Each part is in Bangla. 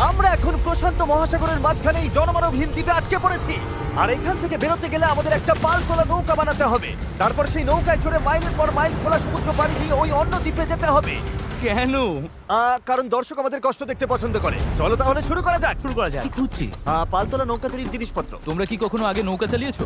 আমরা এখন প্রশান্ত মহাসাগরের মাঝখানে এই জনমানবহীন দ্বীপে আটকে পড়েছি। আর এখান থেকে বেরোতে গেলে আমাদের একটা পালতোলা নৌকা বানাতে হবে। তারপর সেই নৌকায় চড়ে মাইলের পর মাইল খোলা সমুদ্র পাড়ি দিয়ে ওই অন্য দ্বীপে যেতে হবে। কেন? কারণ দর্শক আমাদের কষ্ট দেখতে পছন্দ করে। চলো তাহলে শুরু করা যাক। কি খুঁজছি? পালতোলা নৌকা তৈরির জিনিসপত্র। তোমরা কি কখনো আগে নৌকা চালিয়েছো?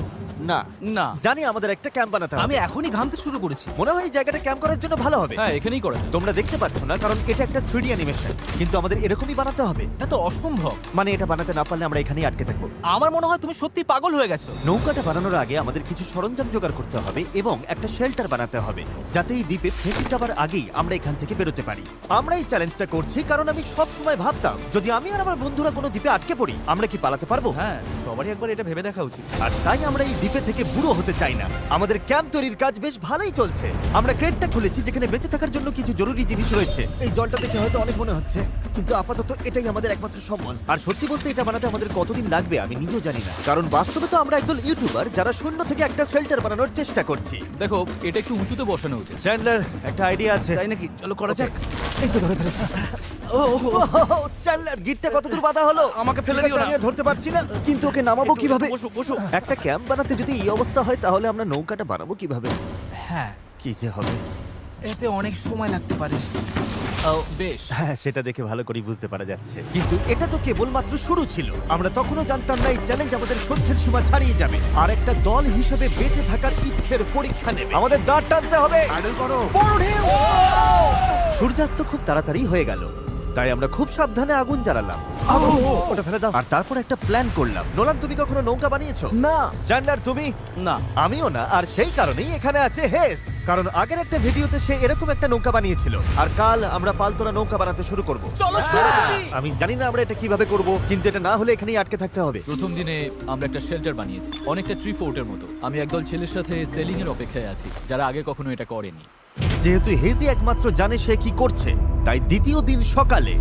না না। জানি আমাদের একটা ক্যাম্প বানাতে হবে। আমি এখনই ঘামতে শুরু করেছি। মনে হয় এই জায়গাটা ক্যাম্প করার জন্য ভালো হবে। হ্যাঁ, এখানেই করা যায়। তোমরা দেখতে পাচ্ছ না কারণ এটা একটা 3D অ্যানিমেশন, কিন্তু আমাদের এরকমই বানাতে হবে। এটা তো অসম্ভব। মানে এটা বানাতে না পারলে আমরা এখানেই আটকে থাকবো। আমার মনে হয় তুমি সত্যি পাগল হয়ে গেছো। নৌকাটা বানানোর আগে আমাদের কিছু সরঞ্জাম জোগাড় করতে হবে এবং একটা শেল্টার বানাতে হবে, যাতে এই দ্বীপে ফেসে যাবার আগেই আমরা এখান থেকে বেরোতে পারি। আমরা এই চ্যালেঞ্জটা করছি কারণ আমি সব সময় ভাবতাম যদি আমি আর আমার বন্ধুরা কোনো দ্বীপে আটকে পড়ি আমরা কি পালাতে পারবো। হ্যাঁ, সবারই একবার এটা ভেবে দেখা উচিত। আর তাই আমরা এই দ্বীপে থেকে বুড়ো হতে চাই না। আমাদের ক্যাম্প তৈরির কাজ বেশ ভালোই চলছে। আমরা ক্রেটটা খুলেছি যেখানে বেঁচে থাকার জন্য কিছু জরুরি জিনিস রয়েছে। এই জলটা দেখে হয়তো অনেক মনে হচ্ছে, কিন্তু আপাতত এটাই আমাদের একমাত্র সম্বল। আর সত্যি বলতে এটা বানাতে আমাদের কতদিন লাগবে আমি নিজেও জানি না, কারণ বাস্তবে তো আমরা একদল ইউটিউবার যারা শূন্য থেকে একটা শেল্টার বানানোর চেষ্টা করছি। দেখো, এটা একটু উঁচুতে বসানো উচিত। চ্যান্ডলার, একটা আইডিয়া আছে। তাই নাকি? চলো করা যাক। এই তো ধরে ফেলেছি। চ্যান্ডলার, গিটটা কতদূর বাঁধা হলো? আমাকে ফেলে ঠিক আছে, দিও না। আমি আর ধরতে পারছি না, কিন্তু ওকে নামাবো কিভাবে? বসো বসো। একটা ক্যাম্প বানাতে যদি এই অবস্থা হয় তাহলে আমরা নৌকাটা বানাবো কিভাবে? হ্যাঁ, কি যে হবে। এতে অনেক সময় লাগতে পারে। বেশ। হ্যাঁ, সেটা দেখে ভালো করেই বুঝতে পারা যাচ্ছে, কিন্তু এটা তো কেবলমাত্র শুরু ছিল। আমরা তখনও জানতাম না এই চ্যালেঞ্জ আমাদের সহ্যের সীমা ছাড়িয়ে যাবে আর একটা দল হিসেবে বেঁচে থাকার ইচ্ছের পরীক্ষা নেবে। আমাদের দাঁড় টানতে হবে। বড় ঢেউ! সূর্যাস্ত খুব তাড়াতাড়ি হয়ে গেল, তাই আমরা খুব সাবধানে আগুন জ্বালালাম। ওটা ফেলে দাও। আর তারপর একটা প্ল্যান করলাম। নোলান, তুমি কখনো নৌকা বানিয়েছো? না। চ্যান্ডলার, তুমি? না। আমিও না, আর সেই কারণেই এখানে আছে হেস। কারণ আগের একটা ভিডিওতে সে এরকম একটা নৌকা বানিয়েছিল। আর কাল আমরা পালতোলা নৌকা বানাতে শুরু করব। চলো শুরু করি। আমি জানি না আমরা এটা কিভাবে করব, কিন্তু এটা না হলে এখানেই আটকে থাকতে হবে। প্রথম দিনে আমরা একটা শেল্টার বানিয়েছি, অনেকটা ট্রি ফোর্টের মতো। আমি একদল ছেলের সাথে সেলিং এর অপেক্ষায় আছি, যারা আগে কখনো এটা করেনি। যেহেতু হেজি একমাত্র জানে সে কি করছে, তাই দ্বিতীয় দিন সকালে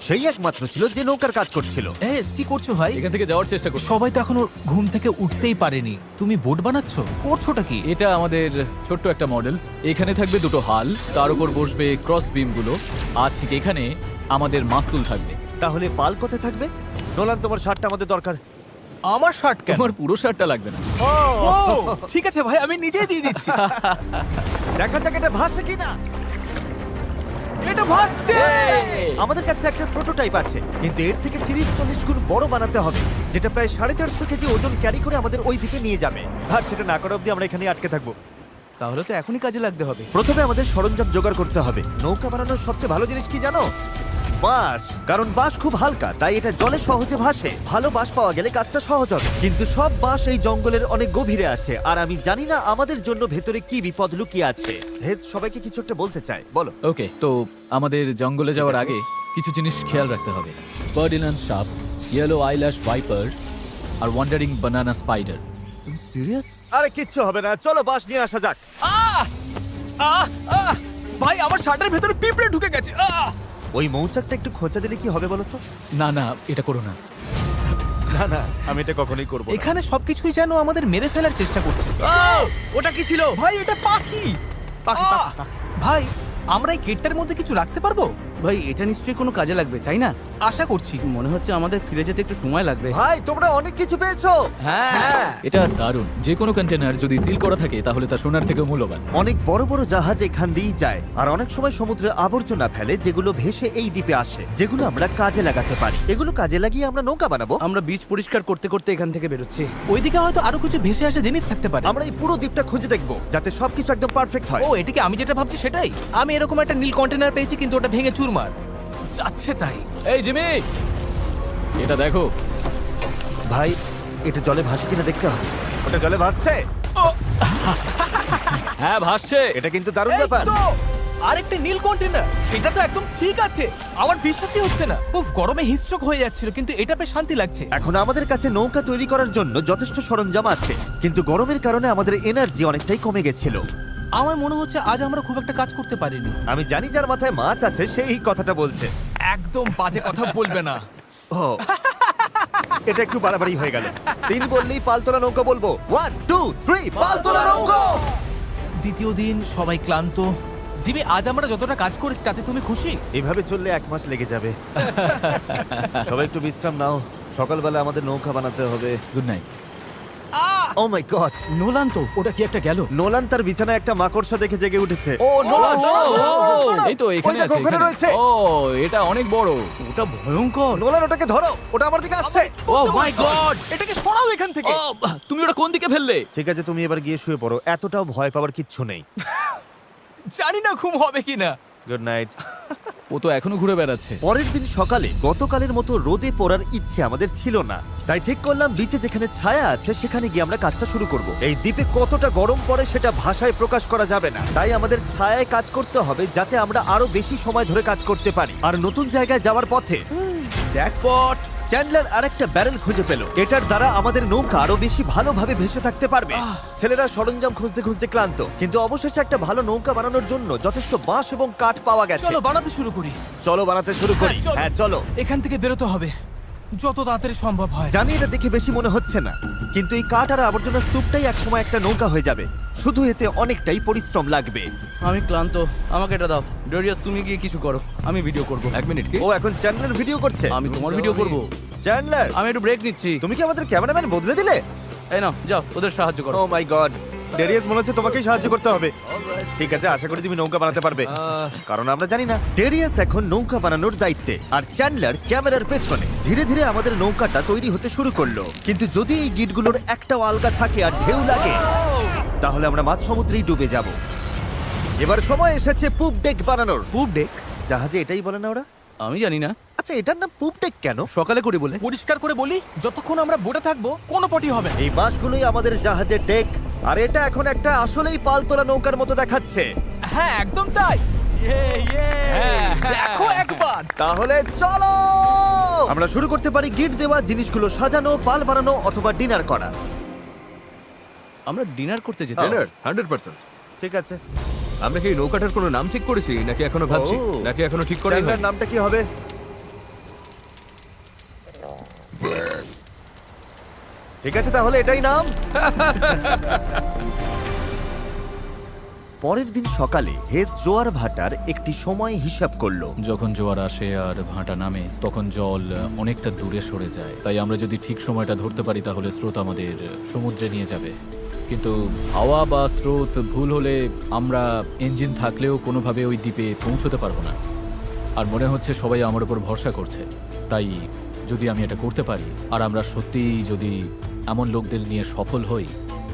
সেই একমাত্র ছিল যে নৌকার কাজ করছিল। এস, কি করছো ভাই? এখান থেকে যাওয়ার চেষ্টা করছি। সবাই তো এখনো ঘুম থেকে উঠতেই পারেনি। তুমি বোট বানাচ্ছো? করছোটা কি? এটা আমাদের ছোট্ট একটা মডেল। এখানে থাকবে দুটো হাল, তার উপর বসবে ক্রস বিম গুলো, আর ঠিক এখানে আমাদের মাস্তুল থাকবে। তাহলে পাল কোথায় থাকবে? নোলান, তোমার শার্টটা আমাদের দরকার। আমার শার্ট কেন? তোমার পুরো শার্টটা লাগবে না। ও, ঠিক আছে ভাই, আমি নিজেই দিয়ে দিচ্ছি। দেখা যাক এটা ভাসে কিনা। এটা ভাসছে। আমাদের কাছে একটা প্রোটোটাইপ আছে, কিন্তু এর থেকে 30-40 গুণ বড় বানাতে হবে, যেটা প্রায় 450 কেজি ওজন ক্যারি করে আমাদের ওই দ্বীপে নিয়ে যাবে। আর সেটা না করা অবধি আমরা এখানে আটকে থাকবো। তাহলে তো এখনই কাজে লাগতে হবে। প্রথমে আমাদের সরঞ্জাম জোগাড় করতে হবে। নৌকা বানানোর সবচেয়ে ভালো জিনিস কি জানো? বাঁশ। কারণ বাঁশ খুব হালকা, তাই এটা জলে সহজে ভাসে। ভালো বাঁশ পাওয়া গেলে কাজটা সহজ হবে, কিন্তু সব বাঁশ এই জঙ্গলের অনেক গভীরে আছে, আর আমি জানি না আমাদের জন্য ভেতরে কি বিপদ লুকিয়ে আছে। হেজ সবাইকে কিছু একটা বলতে চায়, বলো। ওকে, তো আমাদের জঙ্গলে যাওয়ার আগে কিছু জিনিস খেয়াল রাখতে হবে। ফার্ডিনান্ড সাপ, ইয়েলো আইল্যাশ ভাইপার, আর ওয়ান্ডারিং বানানা স্পাইডার। তুমি সিরিয়াস? আরে কিচ্ছু হবে না, চলো বাঁশ নিয়ে আসা যাক। ভাই, আমার শার্টের ভেতরে পিঁপড়ে ঢুকে গেছে। ওই মৌচাকটা একটু খোঁচা দিলে কি হবে বলো তো? না না, এটা করো না। না না, আমি এটা কখনোই করবো না। এখানে সবকিছুই যেন আমাদের মেরে ফেলার চেষ্টা করছে। ওটা কি ছিল? ভাই, এটা পাখি। ভাই, আমরা এই কেটটার মধ্যে কিছু রাখতে পারবো? ভাই, এটা নিশ্চয়ই কোনো কাজে লাগবে, তাই না? আশা করছি। মনে হচ্ছে আমাদের ফিরে যেতে একটু সময় লাগবে। ভাই, তোমরা অনেক কিছু পেয়েছো। হ্যাঁ। এটা দারুণ। যে কোনো কন্টেনার যদি সিল করা থাকে তাহলে তা সোনার থেকেও মূল্যবান। অনেক বড় বড় জাহাজ এখান দিয়েই যায়, আর অনেক সময় সমুদ্রে আবর্জনা ফেলে যেগুলো ভেসে এই দ্বীপে আসে, যেগুলো আমরা কাজে লাগাতে পারি। এগুলো কাজে লাগিয়ে আমরা নৌকা বানাবো। আমরা বীজ পরিষ্কার করতে করতে এখান থেকে বেরোচ্ছি। ওইদিকে হয়তো আরো কিছু ভেসে আসা জিনিস থাকতে পারে। আমরা এই পুরো দ্বীপটা খুঁজে দেখবো, যাতে সবকিছু একদম পারফেক্ট হয়। ও, এটাকে আমি যেটা ভাবছি সেটাই। আমি এরকম একটা নীল কন্টেনার পেয়েছি, কিন্তু ওটা ভেঙে চুরমার যাচ্ছে। তাই এই জিমি, এটা দেখো। ভাই, এটা জলে ভাসে কিনা দেখতে হবে। ওটা জলে ভাসছে। হ্যাঁ, ভাসছে। এটা কিন্তু দারুণ এই ব্যাপার। তো, আরেকটা নীল কন্টেনার। এটা তো একদম ঠিক আছে। আমার বিশ্বাসই হচ্ছে না। উফ, গরমে হিস্ট্রোক হয়ে যাচ্ছিল, কিন্তু এটা বেশ শান্তি লাগছে। এখন আমাদের কাছে নৌকা তৈরি করার জন্য যথেষ্ট সরঞ্জাম আছে, কিন্তু গরমের কারণে আমাদের এনার্জি অনেকটাই কমে গেছিল। আমার মনে হচ্ছে আজ আমরা খুব একটা কাজ করতে পারিনি। আমি জানি যার মাথায় মাছ আছে সেই এই কথাটা বলছে। একদম বাজে কথা বলবে না। ও, এটা একটু বাড়াবাড়ি হয়ে গেল। 3 বললেই পালতোলা নৌকা বলবো। 1 2 3 পালতোলা নৌকা। দ্বিতীয় দিন, সবাই ক্লান্ত, জিমি, আজ আমরা যতটা কাজ করেছি তাতে তুমি খুশি? এভাবে চললে 1 মাস লেগে যাবে। সবাই একটু বিশ্রাম নাও, সকালবেলা আমাদের নৌকা বানাতে হবে। Good night. Oh my god, Nolan তো। ওটা কি একটা গেল? নোলান তার বিছানায় একটা মাকড়সা দেখে জেগে উঠেছে। ও নোলান, ও, এই তো এখানে ওই দেখো, আছে, ওখানে এখানে। রয়েছে। ও এটা অনেক বড়। ওটা ভয়ঙ্কর। নোলান ওটাকে ধরো, ওটা আমার দিকে আসছে। ও মাই গড। এটাকে সরাও এখান থেকে। ও, তুমি ওটা কোন দিকে ফেললে? ঠিক আছে, তুমি এবার গিয়ে শুয়ে পড়ো, এতটাও ভয় পাওয়ার কিচ্ছু নেই। জানি না ঘুম হবে কিনা। Good night. ও তো এখনো ঘুরে বেড়াচ্ছে। পরের দিন সকালে গতকালের মতো রোদে পড়ার ইচ্ছে আমাদের ছিল না, তাই ঠিক করলাম বিচে যেখানে ছায়া আছে সেখানে গিয়ে আমরা কাজটা শুরু করব। এই দ্বীপে কতটা গরম পড়ে সেটা ভাষায় প্রকাশ করা যাবে না, তাই আমাদের ছায়ায় কাজ করতে হবে যাতে আমরা আরো বেশি সময় ধরে কাজ করতে পারি। আর নতুন জায়গায় যাওয়ার পথে জ্যাকপট। চ্যান্ডলার আরেকটা ব্যারেল খুঁজে পেল, এটার দ্বারা আমাদের নৌকা আরো বেশি ভালোভাবে ভেসে থাকতে পারবে। ছেলেরা সরঞ্জাম খুঁজতে খুঁজতে ক্লান্ত, কিন্তু অবশেষে একটা ভালো নৌকা বানানোর জন্য যথেষ্ট বাঁশ এবং কাঠ পাওয়া গেছে। চলো বানাতে শুরু করি। চলো বানাতে শুরু করি। চলো। হ্যাঁ চলো। এখান থেকে বেরোতে হবে যত তাড়াতাড়ি সম্ভব হয়। জানি এটা দেখে বেশি মনে হচ্ছে না, কিন্তু এই কাঠ আর আবর্জনা স্তূপটাই একসময় একটা নৌকা হয়ে যাবে। শুধু এতে অনেকটাই পরিশ্রম লাগবে। আমি ক্লান্ত, আমাকে এটা দাও। ডরিয়াস তুমি গিয়ে কিছু করো, আমি ভিডিও করব। 1 মিনিট কি? ও এখন চ্যান্ডলার ভিডিও করছে। আমি তোমার ভিডিও করব। চ্যান্ডলার, আমি একটু ব্রেক নিচ্ছি। তুমি কি আমাদের ক্যামেরাম্যান বদলে দিলে? এই নাও, যাও ওদের সাহায্য করো। ও মাই গড, ডেরিয়াস মনে হচ্ছে তোমাকেই সাহায্য করতে হবে। ঠিক আছে, আশা করি তুমি নৌকা বানাতে পারবে, কারণ আমরা জানি না। ডেরিয়াস এখন নৌকা বানানোর দায়িত্বে, আর চ্যান্ডলার ক্যামেরার পেছনে। ধীরে ধীরে আমাদের নৌকাটা তৈরি হতে শুরু করলো, কিন্তু যদি এই গিটগুলোর একটাও আলগা থাকে আর ঢেউ লাগে তাহলে আমরা মাঝ সমুদ্রেই ডুবে যাব। এবার সময় এসেছে পুপ ডেক বানানোর। পুপ ডেক? জাহাজে এটাই বলে না ওরা? আমি জানি না। আচ্ছা, এটার নাম পুপ ডেক কেন? সকালে করে বলে। পরিষ্কার করে বলি, যতক্ষণ আমরা বোটে থাকবো কোনো পটি হবে না। এই বাঁশগুলোই আমাদের জাহাজের ডেক, আর এটা এখন একটা আসলেই পালতোলা নৌকার মতো দেখাচ্ছে। হ্যাঁ একদম তাই। হ্যাঁ, দেখো একবার। তাহলে চলো আমরা শুরু করতে পারি গিট দেওয়া জিনিসগুলো সাজানো, পাল বানানো অথবা ডিনার করা। আমরা ডিনার করতে যেতে। Dinner? 100%। ঠিক আছে, আমরা কি এই নৌকাটার কোনো নাম ঠিক করেছি নাকি এখনো ভাবছি? ও। নাকি এখনো ঠিক করাই চ্যান্ডলার হয়নি? নামটা কি হবে? ঠিক আছে, তাহলে এটাই নাম। পরের দিন সকালে হেজ জোয়ার ভাটার একটি সময় হিসাব করলো। যখন জোয়ার আসে আর ভাটা নামে তখন জল অনেকটা দূরে সরে যায়, তাই আমরা যদি ঠিক সময়টা ধরতে পারি তাহলে স্রোত আমাদের সমুদ্রে নিয়ে যাবে। কিন্তু হাওয়া বা স্রোত ভুল হলে আমরা ইঞ্জিন থাকলেও কোনোভাবে ওই দ্বীপে পৌঁছতে পারবো না। আর মনে হচ্ছে সবাই আমার উপর ভরসা করছে, তাই যদি আমি এটা করতে পারি আর আমরা সত্যিই যদি এমন লোকদের নিয়ে সফল হই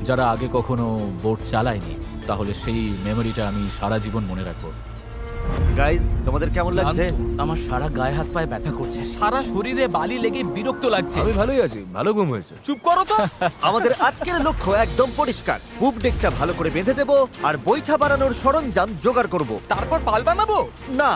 যারা আগে কখনো বোট চালায়নি, তাহলে সেই মেমোরিটা আমি সারা জীবন মনে রাখবো। গাইজ, তোমাদের কেমন লাগছে? আমার সারা গায়ে হাত পায়ে ব্যথা করছে। সারা শরীরে বালি লেগে বিরক্ত লাগছে। আমি ভালোই আছি, ভালো ঘুম হয়েছে। চুপ করো তো। আমাদের আজকের লক্ষ্য একদম পরিষ্কার, পুপ ডেকটা ভালো করে বেঁধে দেব আর বৈঠা বানানোর সরঞ্জাম জোগাড় করব। তারপর পাল বানাবো। না,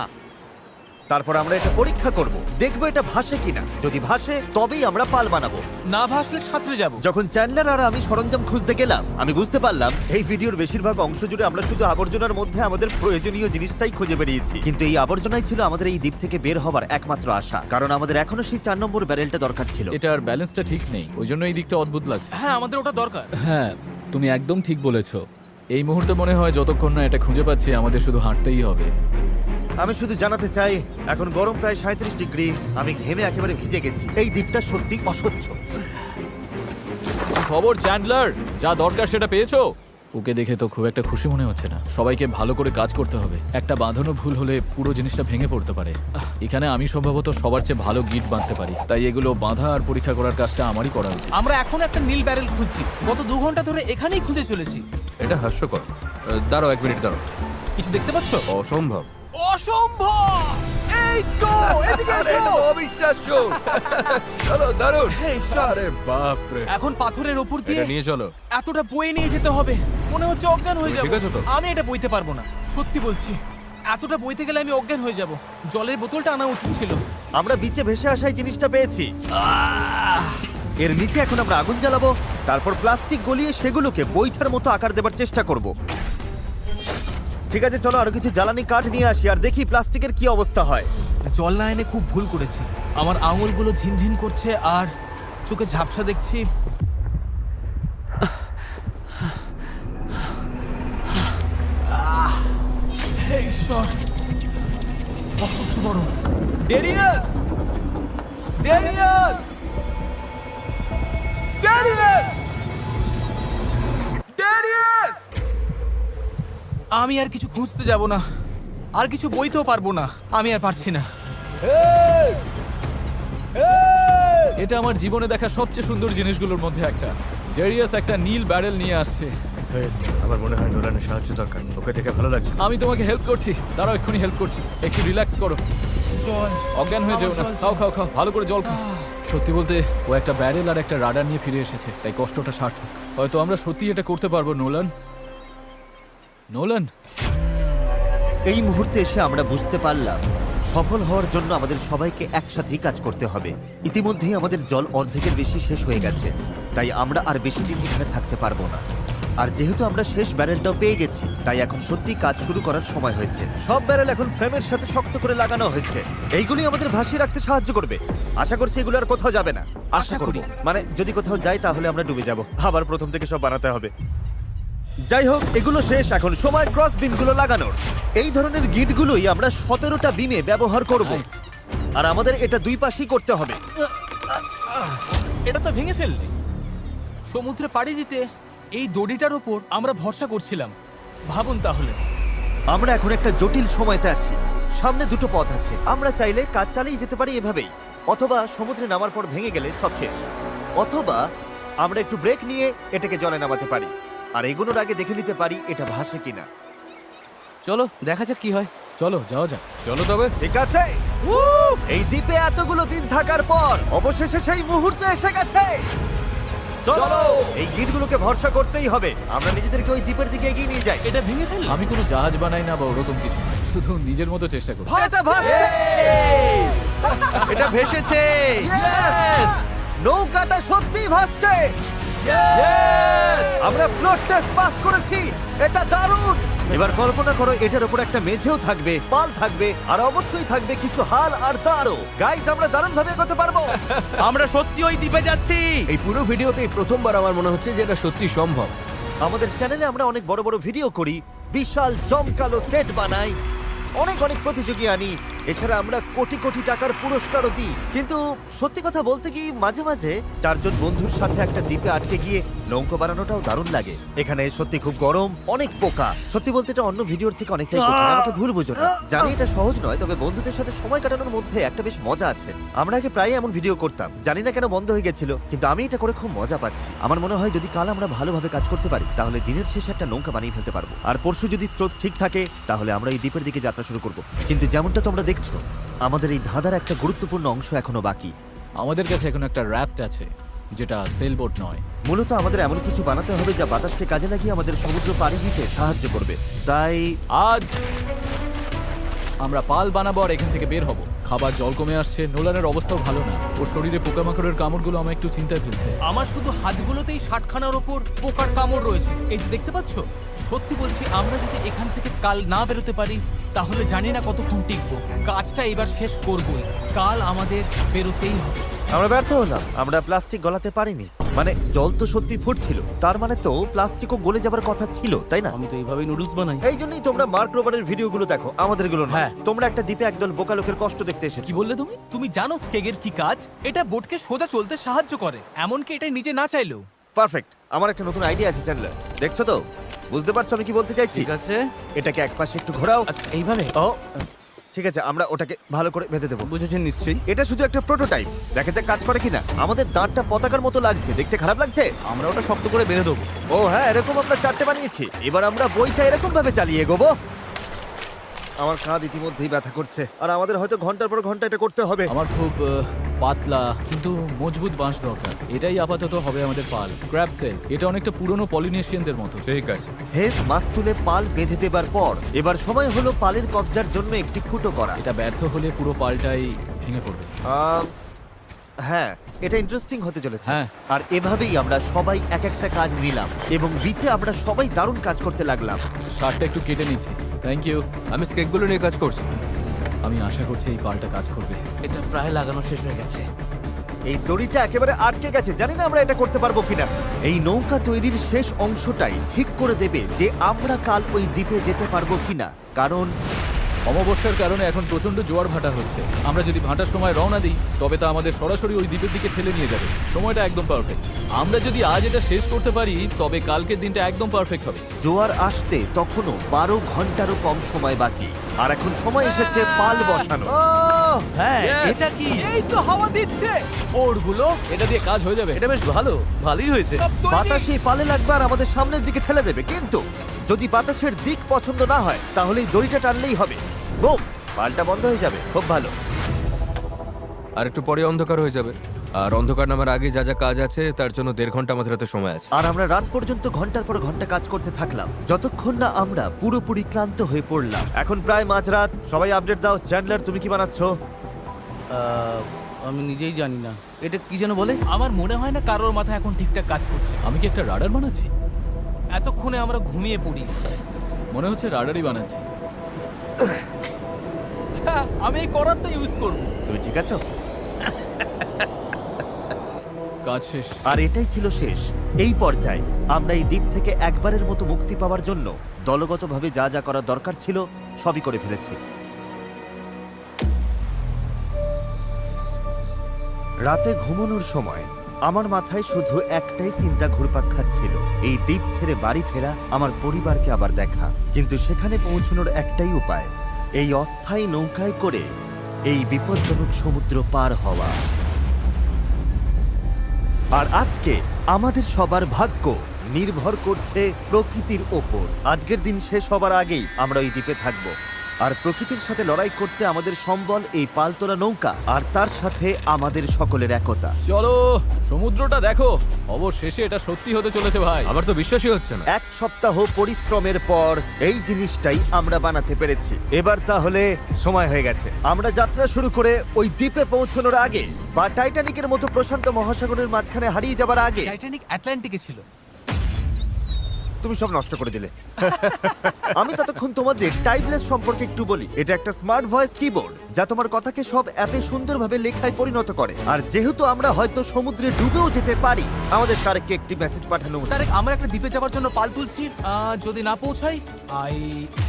তারপর আমরা এটা পরীক্ষা করব, দেখবো এটা ভাসে কিনা। যদি ভাসে তবেই আমরা পাল বানাবো। না ভাসলে সাঁতরে যাবো। যখন চ্যান্ডলার আর আমি সরঞ্জাম খুঁজতে গেলাম, আমি বুঝতে পারলাম এই ভিডিওর বেশিরভাগ অংশ জুড়ে আমরা শুধু আবর্জনার মধ্যে আমাদের প্রয়োজনীয় জিনিসটাই খুঁজে বেরিয়েছি। কিন্তু এই আবর্জনাই ছিল আমাদের এই দ্বীপ থেকে বের হবার একমাত্র আশা, কারণ আমাদের এখনো সেই 4 নম্বর ব্যারেলটা দরকার ছিল। এটার ব্যালেন্সটা ঠিক নেই, ওই জন্য এই দিকটা অদ্ভুত লাগছে। হ্যাঁ আমাদের ওটা দরকার। হ্যাঁ, তুমি একদম ঠিক বলেছো। এই মুহূর্তে মনে হয় যতক্ষণ না এটা খুঁজে পাচ্ছি আমাদের শুধু হাঁটতেই হবে। আমি শুধু জানাতে চাই, এখন গরম প্রায় 37 ডিগ্রি, আমি ঘেমে একেবারে ভিজে গেছি। এই দ্বীপটা সত্যি অসহ্য। কি খবর চ্যান্ডলার? যা দরকার সেটা পেয়েছো? ওকে দেখে তো খুব একটা খুশি মনে হচ্ছে না। সবাইকে ভালো করে কাজ করতে হবে, একটা বাঁধানো ভুল হলে পুরো জিনিসটা ভেঙে পড়তে পারে। এখানে আমি সম্ভবত সবার চেয়ে ভালো গিট বাঁধতে পারি, তাই এগুলো বাঁধা আর পরীক্ষা করার কাজটা আমারই করা উচিত। আমরা এখন একটা নীল ব্যারেল খুঁজছি, গত 2 ঘন্টা ধরে এখানেই খুঁজে চলেছি। এটা হাস্যকর। দাঁড়াও 1 মিনিট, দাঁড়াও। কিছু দেখতে পাচ্ছ? অসম্ভব। অসম্ভব! এই তো এদিকে এসো। অবিশ্বাস্য। চলো, দারুণ। হে ঈশ্বর! আরে বাপ রে। এখন পাথরের উপর দিয়ে এটা নিয়ে চলো। এতটা বয়ে নিয়ে যেতে হবে, মনে হচ্ছে অজ্ঞান হয়ে ঠিক যাব। আছে তো? আমি এটা বইতে পারবো না, সত্যি বলছি। এতটা বইতে গেলে আমি অজ্ঞান হয়ে যাব। জলের বোতলটা আনা উচিত ছিল। আমরা বিচে ভেসে আসায় জিনিসটা পেয়েছি। এর নিচে এখন আমরা আগুন জ্বালাবো, তারপর প্লাস্টিক গলিয়ে সেগুলোকে বৈঠার মতো আকার দেবার চেষ্টা করব। ঠিক আছে, চলো আরো কিছু জ্বালানি কাঠ নিয়ে আসি আর দেখি প্লাস্টিকের কি অবস্থা হয়। জল না এনে খুব ভুল করেছি। আমার আঙুলগুলো ঝিনঝিন করছে আর চোখে ঝাপসা দেখছি। হে ঈশ্বর, অসহ্য গরম। Darius, Darius, Darius, Darius! আমি আর কিছু খুঁজতে যাব না, আর কিছু বইতেও পারবো না, আমি আর পারছি না। এটা আমার জীবনে দেখা সবচেয়ে সুন্দর জিনিসগুলোর মধ্যে একটা। ডেরিয়াস একটা নীল ব্যারেল নিয়ে আসছে। আমার মনে হয় নোলানের সাহায্য দরকার, ওকে দেখে ভালো লাগছে। আমি তোমাকে হেল্প করছি, দাঁড়াও এক্ষুনি হেল্প করছি। একটু রিল্যাক্স করো, জল, অজ্ঞান হয়ে যেও না। আমার জল খাও চাই। খাও খাও, ভালো করে জল খাও। সত্যি বলতে ও একটা ব্যারেল আর একটা রাডার নিয়ে ফিরে এসেছে, তাই কষ্টটা সার্থক। হয়তো আমরা সত্যি এটা করতে পারবো। নোলান, নোলান, এই মুহূর্তে এসে আমরা বুঝতে পারলাম সফল হওয়ার জন্য আমাদের সবাইকে একসাথেই কাজ করতে হবে। ইতিমধ্যেই আমাদের জল অর্ধেকের বেশি শেষ হয়ে গেছে, তাই আমরা আর বেশি দিন এখানে থাকতে পারবো না। আর যেহেতু আমরা শেষ ব্যারেলটাও পেয়ে গেছি, তাই এখন সত্যি কাজ শুরু করার সময় হয়েছে। সব ব্যারেল এখন ফ্রেমের সাথে শক্ত করে লাগানো হয়েছে। এইগুলি আমাদের ভাসিয়ে রাখতে সাহায্য করবে। আশা করছি এগুলো আর কোথাও যাবে না। আশা করি, মানে যদি কোথাও যাই তাহলে আমরা ডুবে যাব, আবার প্রথম থেকে সব বানাতে হবে। যাই হোক, এগুলো শেষ, এখন সময় ক্রস বিমগুলো লাগানোর। এই ধরনের গিটগুলোই আমরা 17টা বিমে ব্যবহার করব, আর আমাদের এটা দুই পাশেই করতে হবে। এটা তো ভেঙে ফেললে। সমুদ্রে পাড়ি দিতে এই দড়িটার ওপর আমরা ভরসা করছিলাম। ভাবুন তাহলে। আমরা এখন একটা জটিল সময়তে আছি। সামনে দুটো পথ আছে, আমরা চাইলে কাজ চালিয়ে যেতে পারি এভাবেই, অথবা সমুদ্রে নামার পর ভেঙে গেলে সব শেষ, অথবা আমরা একটু ব্রেক নিয়ে এটাকে জলে নামাতে পারি আর এগোনোর আগে দেখে নিতে পারি এটা ভাসে কিনা। চলো দেখা যাক কি হয়। চলো যাওয়া যাক। চলো তবে। ঠিক আছে, এই দ্বীপে এতগুলো দিন থাকার পর অবশেষে সেই মুহূর্ত এসে গেছে। চলো, এই গিটগুলোকে ভরসা করতেই হবে। আমরা নিজেদেরকে ওই দ্বীপের দিকে এগিয়ে নিয়ে যাই। এটা ভেঙে ফেললে। আমি কোনো জাহাজ বানাই না বা ওরকম কিছু না, শুধু নিজের মতো চেষ্টা করি। এটা ভাসছে! এটা ভেসেছে। Yes! নৌকাটা সত্যিই ভাসছে। আমরা ফ্লোট টেস্ট পাস করেছি, এটা দারুণ। এবার কল্পনা করো এটার উপর একটা মেঝেও থাকবে, পাল থাকবে, আর অবশ্যই থাকবে কিছু হাল আর তারও। গাইস, আমরা দারুণ ভাবে এগোতে পারবো। আমরা সত্যি ওই দ্বীপে যাচ্ছি। এই পুরো ভিডিওতেই প্রথমবার আমার মনে হচ্ছে যে এটা সত্যি সম্ভব। আমাদের চ্যানেলে আমরা অনেক বড় বড় ভিডিও করি, বিশাল জমকালো সেট বানাই, অনেক অনেক প্রতিযোগী আনি, এছাড়া আমরা কোটি কোটি টাকার পুরস্কারও দিই। কিন্তু সত্যি কথা বলতে কি, মাঝে মাঝে চারজন বন্ধুর সাথে একটা দ্বীপে আটকে গিয়ে নৌকো বানানোটাও দারুণ লাগে। এখানে সত্যি খুব গরম, অনেক পোকা। সত্যি বলতে এটা অন্য ভিডিওর থেকে অনেকটাই কঠিন, আমাকে ভুল বুঝো না। জানি এটা সহজ নয়, তবে বন্ধুদের সাথে সময় কাটানোর মধ্যে একটা বেশ মজা আছে। আমরা আগে প্রায় এমন ভিডিও করতাম, জানি না কেন বন্ধ হয়ে গেছিল, কিন্তু আমি এটা করে খুব মজা পাচ্ছি। আমার মনে হয় যদি কাল আমরা ভালোভাবে কাজ করতে পারি তাহলে দিনের শেষে একটা নৌকা বানিয়ে ফেলতে পারবো। আর পরশু যদি স্রোত ঠিক থাকে তাহলে আমরা এই দ্বীপের দিকে যাত্রা শুরু করব। কিন্তু যেমনটা তোমরা দেখছো, আমাদের এই ধাঁধার একটা গুরুত্বপূর্ণ অংশ এখনো বাকি। আমাদের কাছে এখন একটা র্যাফট আছে, যেটা সেলবোট নয়। মূলত আমাদের এমন কিছু বানাতে হবে যা বাতাসকে কাজে লাগিয়ে আমাদের সমুদ্র পাড়ি দিতে সাহায্য করবে। তাই আজ আমরা পাল বানাবো আর এখান থেকে বের হব। খাবার জল কমে আসছে, নোলানের অবস্থাও ভালো না, ওর শরীরে পোকামাকড়ের কামড়গুলো আমার একটু চিন্তায় ফেলছে। আমার শুধু হাতগুলোতেই 60খানার ওপর পোকার কামড় রয়েছে। এই যে দেখতে পাচ্ছ, সত্যি বলছি, আমরা যদি এখান থেকে কাল না বেরোতে পারি তাহলে জানি না কতক্ষণ টিকবো। কাজটা এবার শেষ করবই, কাল আমাদের বেরোতেই হবে। আমরা ব্যর্থ হলাম, আমরা প্লাস্টিক গলাতে পারিনি। মানে জল তো সত্যি ফুটছিল, তার মানে তো প্লাস্টিকও গলে যাবার কথা ছিল, তাই না? আমি তো এইভাবেই নুডলস বানাই। এই জন্যই তোমরা মার্ক রোবারের ভিডিওগুলো দেখো, আমাদের গুলো না। হ্যাঁ। তোমরা একটা দ্বীপে একদল বোকা লোকের কষ্ট দেখতে এসেছো। কি বললে তুমি? তুমি জানো স্কেগের কি কাজ? এটা বোটকে সোজা চলতে সাহায্য করে, এমনকি এটা নিজে না চাইলেও। পারফেক্ট, আমার একটা নতুন আইডিয়া আছে চ্যান্ডলার। দেখছো তো, বুঝতে পারছো আমি কি বলতে চাইছি? ঠিক আছে, এটাকে একপাশে একটু ঘোরাও। আচ্ছা এইভাবে। ও ঠিক আছে, আমরা ওটাকে ভালো করে বেঁধে দেবো। বুঝেছেন নিশ্চয়ই। এটা শুধু একটা প্রোটোটাইপ, দেখা যাক কাজ করে কিনা। আমাদের দাঁতটা পতাকার মতো লাগছে, দেখতে খারাপ লাগছে? আমরা ওটা শক্ত করে বেঁধে দেবো। ও হ্যাঁ, এরকম আমরা 4টে বানিয়েছি। এবার আমরা বইটা এরকম ভাবে চালিয়ে এগোবো। আমার কাঁধ ইতিমধ্যেই ব্যথা করছে, আর আমাদের হয়তো ঘন্টার পর ঘন্টা এটা করতে হবে। আমার খুব পাতলা কিন্তু মজবুত বাঁশ দরকার। এটাই আপাতত হবে আমাদের পাল। ক্র্যাব সেল, এটা অনেকটা পুরনো পলিনেশিয়ানদের মতো। ঠিক আছে। হেজ মাছ তুলে পাল বেঁধে দেবার পর এবার সময় হলো পালের কবজার জন্য একটি ফুটো করা। এটা ব্যর্থ হলে পুরো পালটাই ভেঙে পড়বে। হ্যাঁ, এটা ইন্টারেস্টিং হতে চলেছে। হ্যাঁ। আর এভাবেই আমরা সবাই এক একটা কাজ নিলাম এবং বিচে আমরা সবাই দারুণ কাজ করতে লাগলাম। শার্টটা একটু কেটে নিচ্ছি। Thank you. আমি স্কেকগুলো নিয়ে কাজ করছি। আমি আশা করছি এই পালটা কাজ করবে। এটা প্রায় লাগানো শেষ হয়ে গেছে। এই দড়িটা একেবারে আটকে গেছে, জানি না আমরা এটা করতে পারবো কিনা। এই নৌকা তৈরির শেষ অংশটাই ঠিক করে দেবে যে আমরা কাল ওই দ্বীপে যেতে পারবো কিনা, কারণ অমাবস্যার কারণে এখন প্রচন্ড জোয়ার ভাটা হচ্ছে। আমরা যদি ভাটার সময় রওনা দিই তবে তা আমাদের সরাসরি ওই দ্বীপের দিকে ঠেলে নিয়ে যাবে। সময়টা একদম পারফেক্ট। আমরা যদি আজ এটা শেষ করতে পারি তবে কালকের দিনটা একদম পারফেক্ট হবে। জোয়ার আসতে তখনও 12 ঘন্টারও কম সময় বাকি, আর এখন সময় এসেছে পাল বসানো। হ্যাঁ Yes! এটা কি? এই তো হাওয়া দিচ্ছে, ওরগুলো এটা দিয়ে কাজ হয়ে যাবে। এটা বেশ ভালোই হয়েছে। সব তৈরি। বাতাস এই পালে লাগবে আর আমাদের সামনের দিকে ঠেলে দেবে, কিন্তু যদি বাতাসের দিক পছন্দ না হয় তাহলে এই দড়িটা টানলেই হবে। বুম, পালটা বন্ধ হয়ে যাবে। খুব ভালো। আর একটু পরে অন্ধকার হয়ে যাবে, আর অন্ধকার নামার আগে যা যা কাজ আছে তার জন্য 1.5 ঘন্টা আমাদের হাতে সময় আছে। আর আমরা রাত পর্যন্ত ঘন্টার পর ঘন্টা কাজ করতে থাকলাম, যতক্ষণ না আমরা পুরোপুরি ক্লান্ত হয়ে পড়লাম। এখন প্রায় মাঝরাত। সবাই আপডেট দাও। চ্যান্ডলার, তুমি কি বানাচ্ছ? আমি নিজেই জানি না এটা কি যেন বলে। আমার মনে হয় না কারোর মাথা এখন ঠিকঠাক কাজ করছে। আমি কি একটা রাডার বানাচ্ছি? এতক্ষণে আমরা ঘুমিয়ে পড়ি। মনে হচ্ছে রাডারই বানাচ্ছি। হ্যাঁ, আমি এই করাতটা ইউজ করব। তুমি ঠিক আছো? কাজ শেষ। আর এটাই ছিল শেষ। এই পর্যায়ে আমরা এই দ্বীপ থেকে একবারের মতো মুক্তি পাওয়ার জন্য দলগতভাবে যা যা করা দরকার ছিল সবই করে ফেলেছি। রাতে ঘুমানোর সময় আমার মাথায় শুধু একটাই চিন্তা ঘুরপাক খাচ্ছিল, এই দ্বীপ ছেড়ে বাড়ি ফেরা, আমার পরিবারকে আবার দেখা। কিন্তু সেখানে পৌঁছানোর একটাই উপায়, এই অস্থায়ী নৌকায় করে এই বিপজ্জনক সমুদ্র পার হওয়া। আর আজকে আমাদের সবার ভাগ্য নির্ভর করছে প্রকৃতির ওপর। আজকের দিন শেষ হবার আগেই আমরা ওই দ্বীপে থাকব, আর প্রকৃতির সাথে লড়াই করতে আমাদের সম্বল এই পালতোলা নৌকা, আর তার সাথে আমাদের সকলের একতা। চলো, সমুদ্রটা দেখো। অবশেষে এটা সত্যি হতে চলেছে ভাই। আমার তো বিশ্বাসই হচ্ছে না। 1 সপ্তাহ পরিশ্রমের পর এই জিনিসটাই আমরা বানাতে পেরেছি। এবার তাহলে সময় হয়ে গেছে আমরা যাত্রা শুরু করে ওই দ্বীপে পৌঁছানোর আগে, বা টাইটানিকের মতো প্রশান্ত মহাসাগরের মাঝখানে হারিয়ে যাবার আগে। টাইটানিক আটলান্টিকে ছিল। তুমি সব নষ্ট করে দিলে। আমি ততক্ষণ তোমাদের টাইপলেস সম্পর্কে একটু বলি। এটা একটা স্মার্ট ভয়েস কিবোর্ড যা তোমার কথাকে সব অ্যাপে সুন্দরভাবে লেখায় পরিণত করে। আর যেহেতু আমরা হয়তো সমুদ্রে ডুবেও যেতে পারি, আমাদের তারেককে একটি মেসেজ পাঠানো উচিত। তারেক, আমরা একটা দ্বীপে যাওয়ার জন্য পাল তুলছি। যদি না পৌঁছাই, আই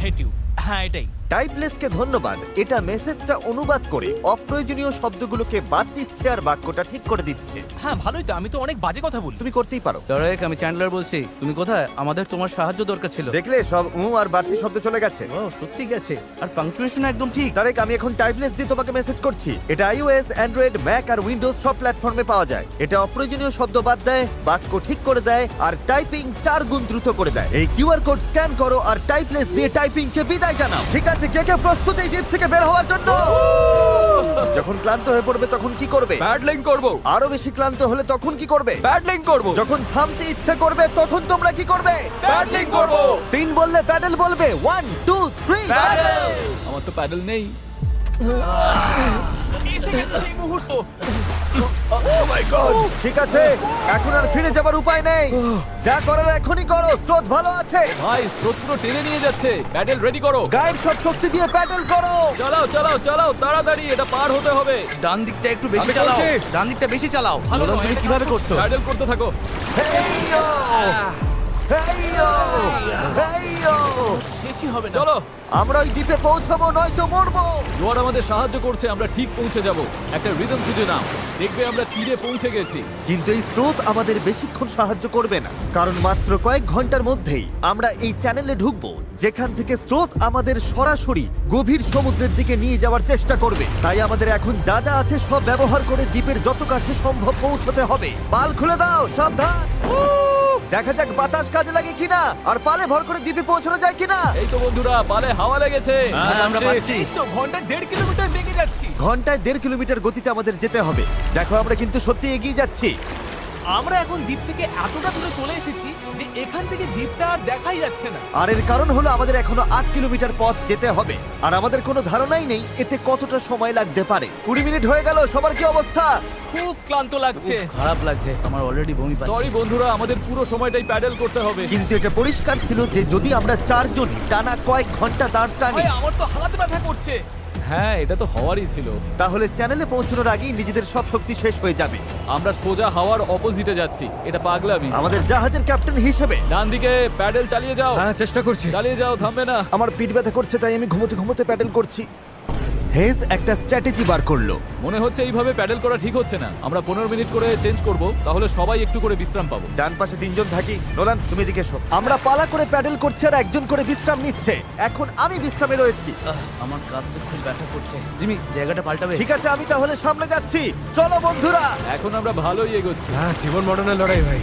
হেট ইউ। হ্যাঁ, এটাই। টাইপলেসকে ধন্যবাদ। এটা মেসেজটা অনুবাদ করে অপ্রয়োজনীয় শব্দগুলোকে বাদ দিচ্ছে আর বাক্যটা ঠিক করে দিচ্ছে। হ্যাঁ, ভালোই তো। আমি তো অনেক বাজে কথা বলি। তুমি করতেই পারো। তারেক, আমি চ্যান্ডলার বলছি। তুমি কোথায়? আমাদের তোমার সাহায্য দরকার ছিল। দেখলে, সব আর বাড়তি শব্দ চলে গেছে। ও, সত্যি গেছে। আর পাংচুয়েশন একদম ঠিক। তারেক, আমি এখন টাইপলেস দিয়ে তোমাকে মেসেজ করছি। এটা iOS, অ্যান্ড্রয়েড, ম্যাক আর উইন্ডোজ সব প্ল্যাটফর্মে পাওয়া যায়। এটা অপ্রয়োজনীয় শব্দ বাদ দেয়, বাক্য ঠিক করে দেয়, আর টাইপিং 4 গুণ দ্রুত করে দেয়। এই কিউআর কোড স্ক্যান করো আর টাইপলেস দিয়ে টাইপিংকে বিদায় জানাও। ঠিক আছে, কে কে প্রস্তুত এই দ্বীপ থেকে বের হওয়ার জন্য? যখন ক্লান্ত হয়ে পড়বে তখন কি করবে? প্যাডলিং করব। আরো বেশি ক্লান্ত হলে তখন কি করবে? প্যাডলিং করব। যখন থামতে ইচ্ছে করবে তখন তোমরা কি করবে? প্যাডলিং করব। 3 বললে প্যাডেল বলবে। 1 2 3 প্যাডেল। আমার তো প্যাডেল নেই। এসে গেছে সেই মুহূর্ত। ঠিক আছে, এখন আর ফিরে যাবার উপায় নেই। যা করার এখনই করো, স্রোত ভালো আছে। ভাই, স্রোত পুরো টেনে নিয়ে যাচ্ছে। প্যাডেল রেডি করো। গায়ের সব শক্তি দিয়ে প্যাডেল করো। চালাও চালাও চালাও, তাড়াতাড়ি, এটা পার হতে হবে। ডান দিকটা একটু বেশি আমি চালাও। করছি। ডান দিকটা বেশি চালাও। ভালো নোলান, নয়, তুমি এটা কিভাবে কাজ করছে। করছো? প্যাডেল করতে থাকো। হেইয়ো হেইয়ো হেইয়ো। শেষই হবে না। চলো, আমরা ওই দ্বীপে পৌঁছাবো, নয়তো মরবো। জোয়ার আমাদের সাহায্য করছে। আমরা ঠিক পৌঁছে যাব। একটা রিদম খুঁজে নাও, দেখবে আমরা তীরে পৌঁছে গেছি। কিন্তু এই স্রোত আমাদের বেশিক্ষণ সাহায্য করবে না, কারণ মাত্র কয়েক ঘন্টার মধ্যেই আমরা এই চ্যানেলে ঢুকবো যেখান থেকে স্রোত আমাদের সরাসরি গভীর সমুদ্রের দিকে নিয়ে যাওয়ার চেষ্টা করবে। তাই আমাদের এখন যা যা আছে সব ব্যবহার করে দ্বীপের যত কাছে সম্ভব পৌঁছতে হবে। পাল খুলে দাও, সাবধান। দেখা যাক বাতাস কাজে লাগে কিনা, আর পালে ভর করে দ্বীপে পৌঁছানো যায় কিনা। এই তো বন্ধুরা, পালে হাওয়া লেগেছে। হ্যাঁ, আমরা পাচ্ছি। এই তো ঘন্টায় 1.5 কিলোমিটার বেগে যাচ্ছি। ঘন্টায় 1.5 কিলোমিটার গতিতে আমাদের যেতে হবে। দেখো, আমরা কিন্তু সত্যি এগিয়ে যাচ্ছি। আমরা এখন দ্বীপ থেকে এতটা দূরে চলে এসেছি যে এখান থেকে দ্বীপটা আর দেখাই যাচ্ছে না। আর এর কারণ হলো আমাদের এখনো 8 কিলোমিটার পথ যেতে হবে, আর আমাদের কোনো ধারণাই নেই এতে কতটা সময় লাগতে পারে। 20 মিনিট হয়ে গেল। সবার কি অবস্থা? খুব ক্লান্ত লাগছে। খারাপ লাগছে, আমার অলরেডি বমি পাচ্ছে। সরি বন্ধুরা, আমাদের পুরো সময়টাই প্যাডেল করতে হবে। কিন্তু এটা পরিষ্কার ছিল যে যদি আমরা 4 জন টানা কয়েক ঘন্টা দাঁড় টানি, ভাই, আমার তো হাত ব্যথা করছে। হ্যাঁ, এটা তো হওয়ারই ছিল। তাহলে চ্যানেলে পৌঁছানোর আগেই নিজেদের সব শক্তি শেষ হয়ে যাবে। আমরা সোজা হাওয়ার অপোজিটে যাচ্ছি, এটা পাগলামি। আমাদের জাহাজের ক্যাপ্টেন হিসেবে ডান দিকে প্যাডেল চালিয়ে যাও। হ্যাঁ চেষ্টা করছি। চালিয়ে যাও, থামবে না। আমার পিঠ ব্যথা করছে, তাই আমি ঘুমোতে ঘুমোতে প্যাডেল করছি। হেজ একটা স্ট্র্যাটেজি বার করলো। মনে হচ্ছে এইভাবে প্যাডেল করা ঠিক হচ্ছে না। আমরা 15 মিনিট করে চেঞ্জ করব, তাহলে সবাই একটু করে বিশ্রাম পাবো। ডান পাশে 3 জন থাকি। নোলান, তুমি এদিকে এসো। আমরা পালা করে প্যাডেল করছি আর একজন করে বিশ্রাম নিচ্ছে। এখন আমি বিশ্রামে রয়েছি। আমার কাঁধটা খুব ব্যথা করছে। জিমি, জায়গাটা পাল্টাবে? ঠিক আছে, আমি তাহলে সামনে যাচ্ছি। চলো বন্ধুরা। এখন আমরা ভালোই এগোচ্ছি। হ্যাঁ জীবন মরণের লড়াই ভাই।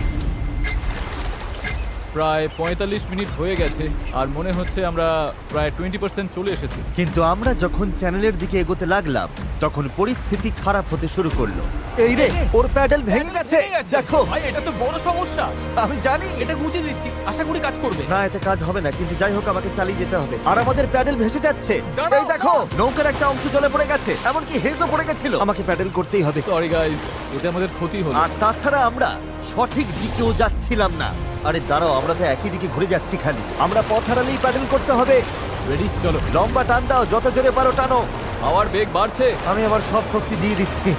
প্রায় 45 মিনিট হয়ে গেছে আর মনে হচ্ছে আমরা প্রায় 20% চলে এসেছি। কিন্তু আমরা যখন চ্যানেলের দিকে এগোতে লাগলাম তখন পরিস্থিতি খারাপ হতে শুরু করলো। এই রে, ওর প্যাডেল ভেঙে গেছে। দেখো, ভাই এটা তো বড় সমস্যা। আমি জানি। এটা গুছিয়ে দিচ্ছি, আশা করি কাজ করবে। না, এতে কাজ হবে না, কিন্তু যাই হোক আমাকে চালিয়ে যেতে হবে। আর আমাদের প্যাডেল ভেসে যাচ্ছে। দাঁড়াও, এই দেখো, নৌকার একটা অংশ জলে পড়ে গেছে, এমনকি হেজও পড়ে গেছিল। আমাকে প্যাডেল করতেই হবে। সরি গাইস, এতে আমাদের ক্ষতি হলো। আর তাছাড়া আমরা সঠিক দিকেও যাচ্ছিলাম না। আরে দাঁড়াও, আমরা তো একই দিকে ঘুরে যাচ্ছি খালি। আমরা পথ হারালেই প্যাডেল করতে হবে। রেডি, চলো। লম্বা টান দাও, যত জোরে পারো টানো। হাওয়ার বেগ বাড়ছে। আমি আমার সব শক্তি দিয়ে দিচ্ছি।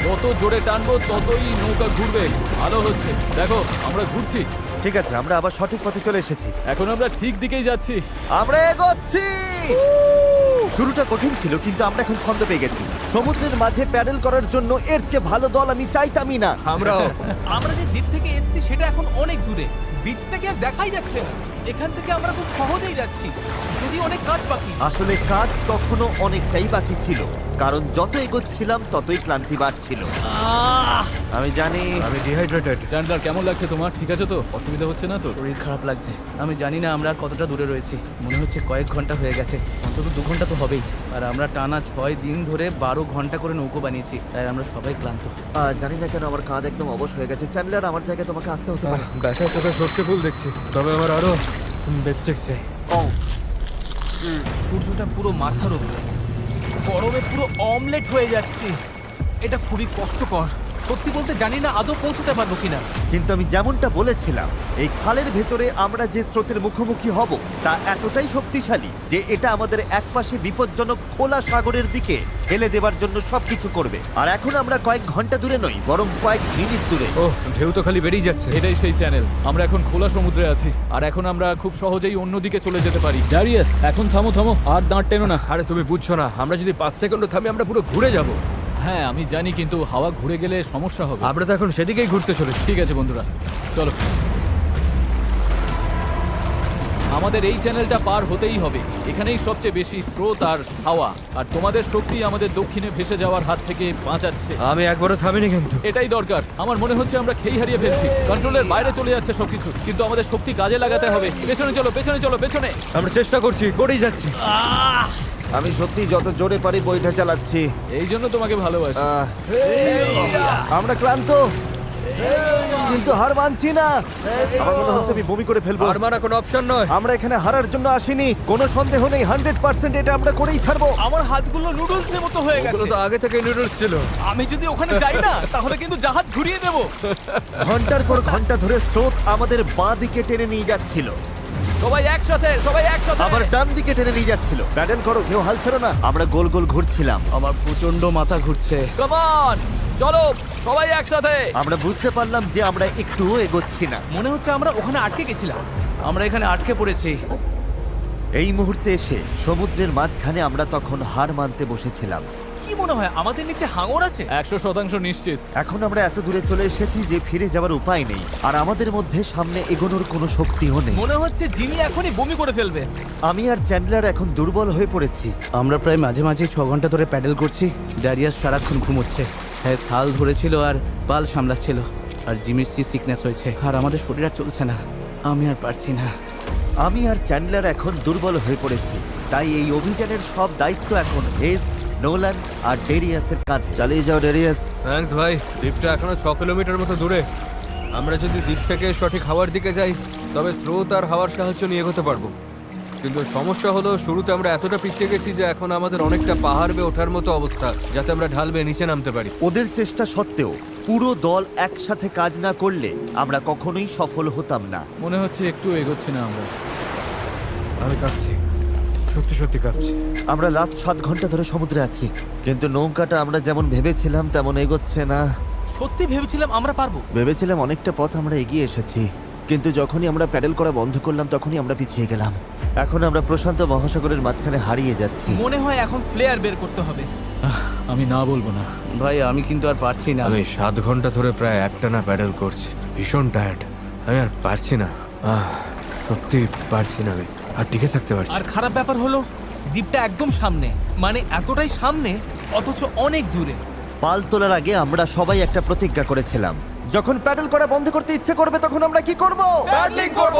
যত জোরে টানবো ততই নৌকা ঘুরবে। ভালো হচ্ছে, দেখো আমরা ঘুরছি। ঠিক আছে, আমরা আবার সঠিক পথে চলে এসেছি। এখন আমরা ঠিক দিকেই যাচ্ছি। আমরা এগোচ্ছি। শুরুটা কঠিন ছিল, কিন্তু আমরা এখন ছন্দ পেয়ে গেছি। সমুদ্রের মাঝে প্যাডেল করার জন্য এর চেয়ে ভালো দল আমি চাইতামই না। আমরাও। আমরা যে দ্বীপ থেকে এসেছি সেটা এখন অনেক দূরে। বীজটাকে আর দেখাই যাচ্ছে না। এখান থেকে আমরা খুব সহজেই যাচ্ছি, যদি অনেক কাজ বাকি। আসলে কাজ তখনও অনেকটাই বাকি ছিল, কারণ যত এগোচ্ছিলাম ততই ক্লান্তি বাড়ছিল। আমি জানি। আমি ডিহাইড্রেটেড। চ্যান্ডলার, কেমন লাগছে তোমার? ঠিক আছে তো? অসুবিধা হচ্ছে না তো? শরীর খারাপ লাগছে। আমি জানি না আমরা আর কতটা দূরে রয়েছি। মনে হচ্ছে কয়েক ঘন্টা হয়ে গেছে, অন্তত 2 ঘন্টা তো হবেই। আর আমরা টানা 6 দিন ধরে 12 ঘন্টা করে নৌকো বানিয়েছি, তাই আমরা সবাই ক্লান্ত। জানি না কেন আমার কাঁধ একদম অবশ হয়ে গেছে। চ্যান্ডলার, আমার জায়গায় তোমাকে আসতে হতে পারে। ব্যথার চোখে সর্ষে ফুল দেখছি, তবে আমার আরো বেস্টেক চাই। সূর্যটা পুরো মাথার উপরে, গরমে পুরো অমলেট হয়ে যাচ্ছি। এটা খুবই কষ্টকর। সত্যি বলতে জানি না আদৌ পৌঁছতে পারবো কিনা। কিন্তু আমি যেমনটা বলেছিলাম, এই খালের ভেতরে আমরা যে স্রোতের মুখোমুখি হব তা এতটাই শক্তিশালী যে এটা আমাদের একপাশে বিপজ্জনক খোলা সাগরের দিকে ঠেলে দেবার জন্য সবকিছু করবে। আর এখন আমরা কয়েক ঘন্টা দূরে নই, বরং কয়েক মিনিট দূরে। ও, ঢেউ তো খালি বেরিয়ে যাচ্ছে। এটাই সেই চ্যানেল। আমরা এখন খোলা সমুদ্রে আছি আর এখন আমরা খুব সহজেই অন্যদিকে চলে যেতে পারি। ড্যারিয়াস, এখন থামো থামো, আর দাঁড় টেনো না। আরে তুমি বুঝছো না, আমরা যদি 5 সেকেন্ড থামি আমরা পুরো ঘুরে যাব। হ্যাঁ আমি জানি, কিন্তু হাওয়া ঘুরে গেলে সমস্যা হবে। আমরা তো এখন সেদিকেই ঘুরতে চলেছি। ঠিক আছে বন্ধুরা, চলো। আমাদের এই চ্যানেলটা পার হতেই হবে। এখানেই সবচেয়ে বেশি স্রোত আর হাওয়া, আর তোমাদের শক্তি আমাদের দক্ষিণে ভেসে যাওয়ার হাত থেকে বাঁচাচ্ছে। আমি একবারও থামিনি কিন্তু। এটাই দরকার। আমার মনে হচ্ছে আমরা খেই হারিয়ে ফেলছি, কন্ট্রোলের বাইরে চলে যাচ্ছে সবকিছু। কিন্তু আমাদের শক্তি কাজে লাগাতে হবে। পেছনে চলো, পেছনে চলো, পেছনে। আমরা চেষ্টা করছি, করেই যাচ্ছি। আমি সত্যি যত জোরে পারি বইটা চালাচ্ছি। এই জন্য তোমাকে ভালোবাসি। আমরা ক্লান্ত, কিন্তু হার মানছি না। আমার মনে হচ্ছে আমি বমি করে ফেলবো। আর মারা কোনো অপশন নয়। আমরা এখানে হারার জন্য আসিনি, কোনো সন্দেহ নেই। 100% এটা আমরা করেই ছাড়বো। আমার হাতগুলো নুডলসের মতো হয়ে ওগুলো গেছে। তো আগে থেকে নুডলস ছিল। আমি যদি ওখানে যাই না তাহলে কিন্তু জাহাজ ঘুরিয়ে দেবো। ঘন্টার পর ঘন্টা ধরে স্রোত আমাদের বাঁ দিকে টেনে নিয়ে যাচ্ছিল, সবাই একসাথে, সবাই একসাথে। আবার ডান দিকে টেনে নিয়ে যাচ্ছিল। প্যাডেল করো, কেউ হাল ছেড়ো না। আমরা গোল গোল ঘুরছিলাম। আমার প্রচন্ড মাথা ঘুরছে। কাম অন, চলো সবাই একসাথে। আমরা বুঝতে পারলাম যে আমরা একটুও এগোচ্ছি না। মনে হচ্ছে আমরা ওখানে আটকে গেছিলাম। আমরা এখানে আটকে পড়েছি। এই মুহূর্তে এসে সমুদ্রের মাঝখানে আমরা তখন হার মানতে বসেছিলাম। কি মনে হয় আমাদের নিচে হাঙর আছে? 100% নিশ্চিত। এখন আমরা এত দূরে চলে এসেছি যে ফিরে যাওয়ার উপায় নেই, আর আমাদের মধ্যে সামনে এগোনোর কোনো শক্তিও নেই। মনে হচ্ছে জিমি এখনই বমি করে ফেলবে। আমি আর চ্যান্ডলার এখন দুর্বল হয়ে পড়েছি। আমরা প্রায় মাঝে মাঝে 6 ঘন্টা ধরে প্যাডেল করছি। ড্যারিয়াস সারাক্ষণ ঘুমোচ্ছে, হ্যাঁ হাল ধরেছিল আর পাল সামলাচ্ছিল। আর জিমির সিকনেস হয়েছে, আর আমাদের শরীর আর চলছে না। আমি আর পারছি না। আমি আর চ্যান্ডলার এখন দুর্বল হয়ে পড়েছি, তাই এই অভিযানের সব দায়িত্ব এখন হেজ, নোলান আর ডেরিয়াসের কাঁধে। চালিয়ে যাও ডেরিয়াস। থ্যাঙ্কস ভাই। দ্বীপটা এখনো 6 কিলোমিটার মতো দূরে। আমরা যদি দ্বীপ থেকে সঠিক হাওয়ার দিকে যাই তবে স্রোত আর হাওয়ার সাহায্য নিয়ে এগোতে পারবো। কিন্তু সমস্যা হলো শুরুতে আমরা এতটা পিছিয়ে গেছি যে এখন আমাদের অনেকটা পাহাড় বেয়ে ওঠার মতো অবস্থা, যাতে আমরা ঢাল বেয়ে নিচে নামতে পারি। ওদের চেষ্টা সত্ত্বেও পুরো দল একসাথে কাজ না করলে আমরা কখনোই সফল হতাম না। মনে হচ্ছে একটু এগোচ্ছি না আমরা। আমি কাঁপছি। সত্যি সত্যি কাঁপছি। আমরা লাস্ট 7 ঘন্টা ধরে সমুদ্রে আছি, কিন্তু নৌকাটা আমরা যেমন ভেবেছিলাম তেমন এগোচ্ছে না। সত্যি ভেবেছিলাম আমরা পারবো। ভেবেছিলাম অনেকটা পথ আমরা এগিয়ে এসেছি, কিন্তু যখনই আমরা প্যাডেল করা বন্ধ করলাম তখনই আমরা পিছিয়ে গেলাম। এখন আমরা প্রশান্ত মহাসাগরের মাঝখানে হারিয়ে যাচ্ছি। মনে হয় এখন প্লেয়ার বের করতে হবে। আমি না বলবো না। ভাই আমি কিন্তু আর পারছি না। আমি 7 ঘন্টা ধরে প্রায় একটানা প্যাডেল করছি, ভীষণ টায়ার্ড। আমি আর পারছি না, সত্যি পারছি না, আমি আর টিকে থাকতে পারছি আর না। খারাপ ব্যাপার হলো দ্বীপটা একদম সামনে, মানে এতটাই সামনে অথচ অনেক দূরে। পাল তোলার আগে আমরা সবাই একটা প্রতিজ্ঞা করেছিলাম, যখন প্যাডেল করা বন্ধ করতে ইচ্ছে করবে তখন আমরা কি করব? প্যাডলিং করব।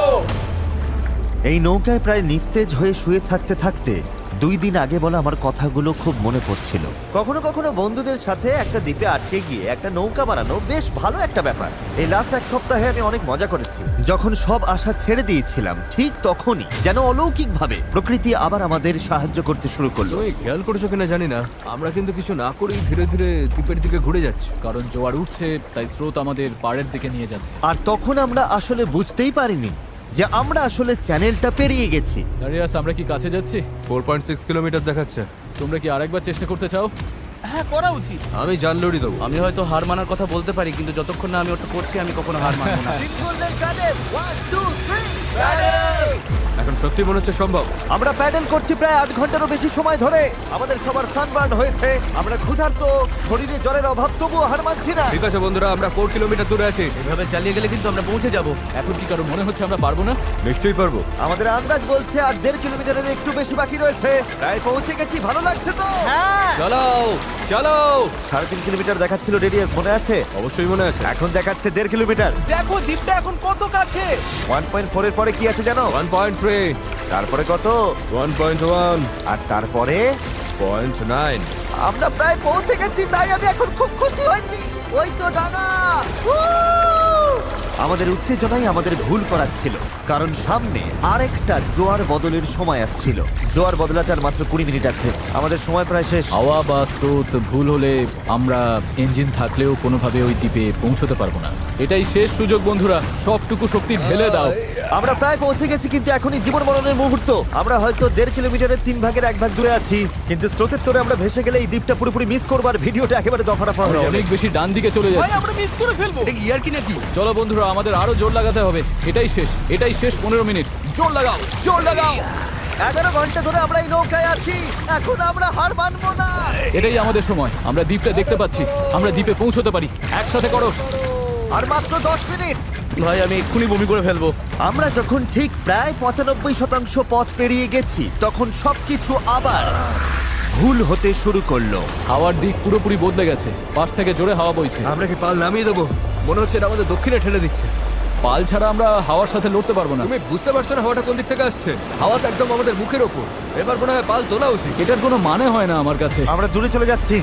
এই নৌকায় প্রায় নিস্তেজ হয়ে শুয়ে থাকতে থাকতে 2 দিন আগে বলা আমার কথাগুলো খুব মনে পড়ছিল। কখনো কখনো বন্ধুদের সাথে একটা দ্বীপে আটকে গিয়ে একটা নৌকা বানানো বেশ ভালো একটা ব্যাপার। এই লাস্ট 1 সপ্তাহে আমি অনেক মজা করেছি। যখন সব আশা ছেড়ে দিয়েছিলাম ঠিক তখনই যেন অলৌকিকভাবে প্রকৃতি আবার আমাদের সাহায্য করতে শুরু করলো। তুমি খেয়াল করেছো কিনা জানি না, আমরা কিন্তু কিছু না করেই ধীরে ধীরে দ্বীপের দিকে ঘুরে যাচ্ছি। কারণ জোয়ার উঠছে, তাই স্রোত আমাদের পাড়ের দিকে নিয়ে যাচ্ছে। আর তখন আমরা আসলে বুঝতেই পারিনি যে আমরা আসলে চ্যানেলটা পেরিয়ে গেছি। দাঁড়িয়ে আমরা কি কাছে যাচ্ছি? 4.6 কিলোমিটার দেখাচ্ছে। তোমরা কি আরেকবার চেষ্টা করতে চাও? হ্যাঁ, করা উচিত। আমি জান লড়ি দেবো। আমি হয়তো হার মানার কথা বলতে পারি, কিন্তু যতক্ষণ না আমি ওটা করছি আমি কখনো হার মানবো না। তিন গোল্ডেন প্যাডেল, 1 2 3 প্যাডেল। এখন সত্যি মনে হচ্ছে সম্ভব। আমরা প্যাডেল করছি প্রায় 8 ঘন্টারও বেশি সময় ধরে। আমাদের সবার সানবার্ন হয়েছে, আমরা ক্ষুধার্ত, শরীরে জলের অভাব, তবুও হার মানছি না। ঠিক আছে বন্ধুরা, আমরা 4 কিলোমিটার দূরে আছি। এভাবে চালিয়ে গেলে কিন্তু আমরা পৌঁছে যাব। এখন কি কারো মনে হচ্ছে আমরা পারবো না? নিশ্চয়ই পারবো। আমাদের আন্দাজ বলছে আর 1.5 কিলোমিটারের একটু বেশি বাকি রয়েছে। প্রায় পৌঁছে গেছি, ভালো লাগছে তো? হ্যাঁ, চালাও চালাও। 3.5 কিলোমিটার দেখাচ্ছিল রেডিয়াস, মনে আছে? অবশ্যই মনে আছে। এখন দেখাচ্ছে 1.5 কিলোমিটার। দেখো দ্বীপটা এখন কত কাছে। 1.4 এর পরে কি আছে জানো? 1.3, তারপরে কত? 1.1, আর তারপরে 0.9। আমরা প্রায় পৌঁছে গেছি, তাই আমি এখন খুব খুশি হয়েছি। ওই তো ডাঙা। আমাদের উত্তেজনাই আমাদের ভুল করাচ্ছিল, কারণ সামনে আরেকটা জোয়ার বদলের সময় আসছিল। জোয়ার বদলাতে আর মাত্র 20 মিনিট আছে, আমাদের সময় প্রায় শেষ। হাওয়া বা স্রোত ভুল হলে আমরা ইঞ্জিন থাকলেও কোনোভাবে ওই দ্বীপে পৌঁছতে পারবো না। এটাই শেষ সুযোগ বন্ধুরা, সবটুকু শক্তি ঢেলে দাও। আমরা প্রায় পৌঁছে গেছি, কিন্তু এখনই জীবন মরণের মুহূর্ত। আমরা হয়তো 1.5 কিলোমিটারের 3 ভাগের 1 ভাগ দূরে আছি, কিন্তু স্রোতের তোরে আমরা ভেসে গেলে এই দ্বীপটা পুরোপুরি মিস করবো আর ভিডিওটা একেবারে দফারফা হয়ে যাবে। অনেক বেশি ডান দিকে চলে ভাই, যাচ্ছে। আমরা মিস করে ফেলবো। এটা কি ইয়ার কি নাকি? চলো বন্ধুরা, আমাদের আরো জোর লাগাতে হবে। এটাই শেষ 15 মিনিট। জোর লাগাও, জোর লাগাও। 11 ঘন্টা ধরে আমরা এই নৌকায় আছি, এখন আমরা হার মানবো না। এটাই আমাদের সময়। আমরা দ্বীপটা দেখতে পাচ্ছি, আমরা দ্বীপে পৌঁছতে পারি। একসাথে করো। আর মাত্র 10 মিনিট। ভাই আমি এক্ষুনি বমি করে ফেলবো। আমরা যখন ঠিক প্রায় 95% পথ পেরিয়ে গেছি, তখন সবকিছু আবার ভুল হতে শুরু করলো। হাওয়ার দিক পুরোপুরি বদলে গেছে, পাশ থেকে জোরে হাওয়া বইছে। আমরা কি পাল নামিয়ে দেবো? মনে হচ্ছে এটা আমাদের দক্ষিণে ঠেলে দিচ্ছে। পাল ছাড়া আমরা হাওয়ার সাথে লড়তে পারবো না। তুমি বুঝতে পারছো না হাওয়াটা কোন দিক থেকে আসছে? হাওয়া তো একদম আমাদের মুখের ওপর। এবার মনে হয় পাল তোলা উচিত। এটার কোনো মানে হয় না আমার কাছে। আমরা দূরে চলে যাচ্ছি।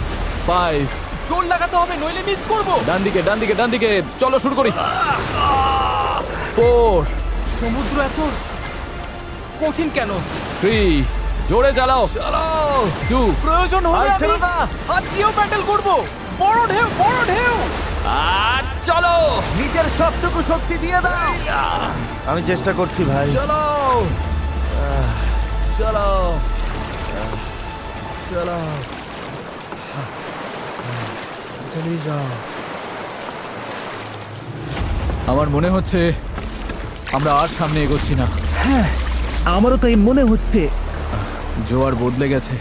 5, জোর লাগাতে হবে, নইলে মিস করবো। ডান দিকে। চলো শুরু করি। 4, সমুদ্র এত কঠিন কেন? 3, জোরে চালাও। 2, প্রয়োজন হলে আর ছিল আমি না। হাত দিয়েও প্যাডেল করবো। বড় ঢেউ, বড় ঢেউ। আর চলো। নিজের সবটুকু শক্তি দিয়ে দাও। আমি চেষ্টা করছি ভাই। চলো। আমার মনে হচ্ছে আমরা আর সামনে এগোচ্ছি না। আমারও তাই মনে হচ্ছে। জোয়ার বদলে গেছে,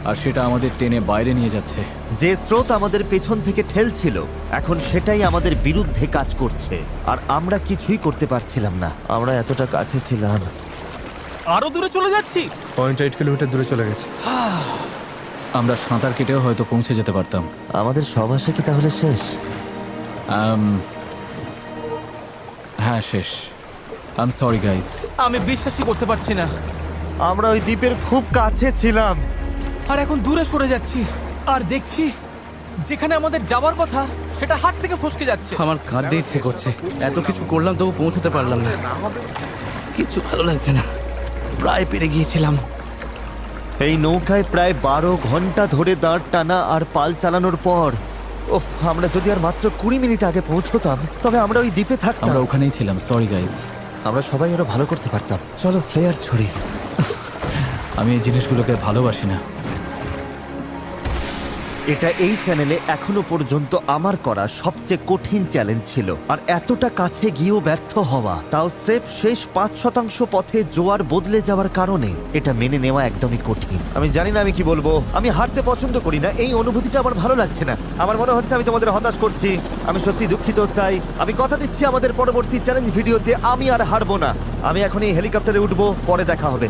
আর সেটা আমাদের টেনে বাইরে নিয়ে যাচ্ছে। যে স্রোত আমাদের পেছন থেকে ঠেলছিল, এখন সেটাই আমাদের বিরুদ্ধে কাজ করছে, আর আমরা কিছুই করতে পারছিলাম না। আমরা এতটা কাছে ছিলাম। আরো দূরে চলে যাচ্ছি। 0.8 কিলোমিটার দূরে চলে গেছে। আমরা সাঁতার কেটেও হয়তো পৌঁছে যেতে পারতাম। আমাদের সব আশা কি তাহলে শেষ? হ্যাঁ, শেষ। I am sorry guys. আমি বিশ্বাসই করতে পারছি না। আমরা ওই দ্বীপের খুব কাছে ছিলাম। আর এখন দূরে সরে যাচ্ছি, আর দেখছি যেখানে আমাদের যাওয়ার কথা সেটা হাত থেকে ফসকে যাচ্ছে। আমার কাঁদতে ইচ্ছে করছে। এত কিছু করলাম তবু পৌঁছতে পারলাম না। কিচ্ছু ভালো লাগছে না। প্রায় পেরে গিয়েছিলাম। এই নৌকায় প্রায় 12 ঘন্টা ধরে দাঁড় টানা আর পাল চালানোর পর, ওফ, আমরা যদি আর মাত্র 20 মিনিট আগে পৌঁছতাম, তবে আমরা ওই দ্বীপে থাকতাম। আমরা ওখানেই ছিলাম। Sorry guys. আমরা সবাই আরো ভালো করতে পারতাম। চলো ফ্লেয়ার ছড়ি। আমি এই জিনিসগুলোকে ভালোবাসি না। এটা এই চ্যানেলে এখনো পর্যন্ত আমার করা সবচেয়ে কঠিন চ্যালেঞ্জ ছিল, আর এতটা কাছে গিয়েও ব্যর্থ হওয়া, তাও স্রেফ শেষ 5% পথে জোয়ার বদলে যাওয়ার কারণে, এটা মেনে নেওয়া একদমই কঠিন। আমি জানি না আমি কি বলবো। আমি হারতে পছন্দ করি না, এই অনুভূতিটা আমার ভালো লাগছে না। আমার মনে হচ্ছে আমি তোমাদের হতাশ করছি। আমি সত্যি দুঃখিত। তাই আমি কথা দিচ্ছি আমাদের পরবর্তী চ্যালেঞ্জ ভিডিওতে আমি আর হারবো না। আমি এখন এই হেলিকপ্টারে উঠবো, পরে দেখা হবে।